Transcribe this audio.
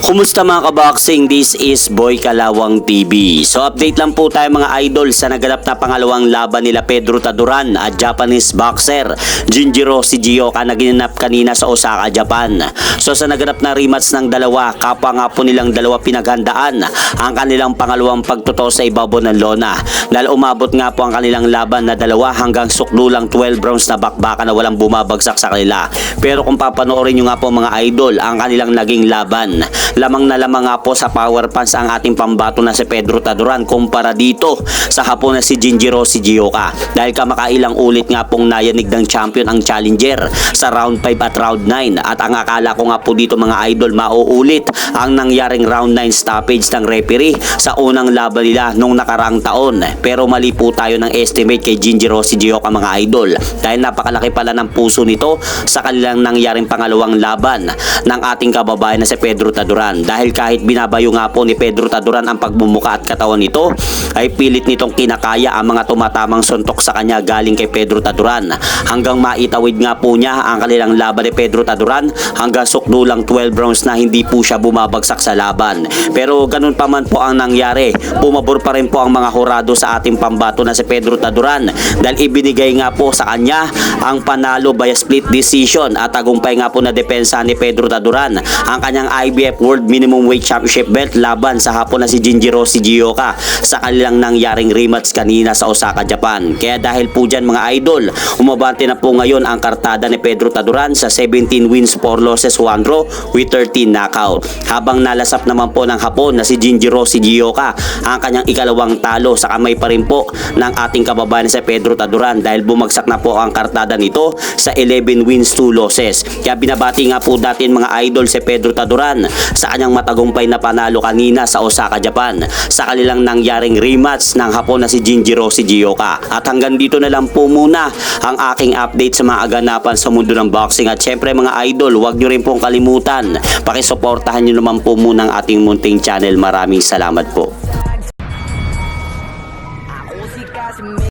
Kumusta mga kaboxing? This is Boy Kalawang TV. So update lang po tayo mga idol sa naganap na pangalawang laban nila Pedro Taduran at Japanese boxer Jinjiro Shigeoka na ginanap kanina sa Osaka, Japan. So sa naganap na rematch ng dalawa, kapwa nga po nilang dalawa pinaghandaan ang kanilang pangalawang pagtotoo sa ibabaw ng lona. Dahil umabot nga po ang kanilang laban na dalawa hanggang sukdulang 12 rounds na bakbakan na walang bumabagsak sa kanila. Pero kung papanoorin nyo nga po mga idol ang kanilang naging laban, lamang na lamang nga po sa power punch ang ating pambato na si Pedro Taduran kumpara dito sa hapon na si Jinjiro Shigeoka. Dahil kamakailang ulit nga pong nayanig ng champion ang challenger sa round 5 at round 9. At ang akala ko nga po dito mga idol, mauulit ang nangyaring round 9 stoppage ng referee sa unang laban nila nung nakaraang taon. Pero mali po tayo ng estimate kay Jinjiro Shigeoka mga idol. Dahil napakalaki pala ng puso nito sa kanilang nangyaring pangalawang laban ng ating kababayan na si Pedro Taduran. Dahil kahit binabayo nga po ni Pedro Taduran ang pagmumuka at katawan nito, ay pilit nitong kinakaya ang mga tumatamang suntok sa kanya galing kay Pedro Taduran hanggang maitawid nga po niya ang kanilang laban ni Pedro Taduran hanggang sukdulang 12 rounds na hindi po siya bumabagsak sa laban. Pero ganun pa man po ang nangyari, pumabor pa rin po ang mga hurado sa ating pambato na si Pedro Taduran dahil ibinigay nga po sa kanya ang panalo by split decision at tagumpay nga po na depensa ni Pedro Taduran ang kanyang IBF World Minimum Weight Championship belt laban sa hapon na si Jinjiro Shigeoka sa kanilang nangyaring rematch kanina sa Osaka, Japan. Kaya dahil po dyan mga idol, umabante na po ngayon ang kartada ni Pedro Taduran sa 17 wins, 4 losses, 1 draw with 13 knockout. Habang nalasap naman po ng hapon na si Jinjiro Shigeoka ang kanyang ikalawang talo sa kamay pa rin po ng ating kababayan sa Pedro Taduran dahil bumagsak na po ang kartada nito sa 11 wins, 2 losses. Kaya binabati nga po natin mga idol si Pedro Taduran sa kanyang matagumpay na panalo kanina sa Osaka, Japan sa kanilang nangyaring rematch ng hapon na si Jinjiro Shigeoka. At hanggang dito na lang po muna ang aking update sa mga aganapan sa mundo ng boxing. At syempre mga idol, huwag nyo rin pong kalimutan, pakisuportahan nyo naman po muna ang ating munting channel. Maraming salamat po.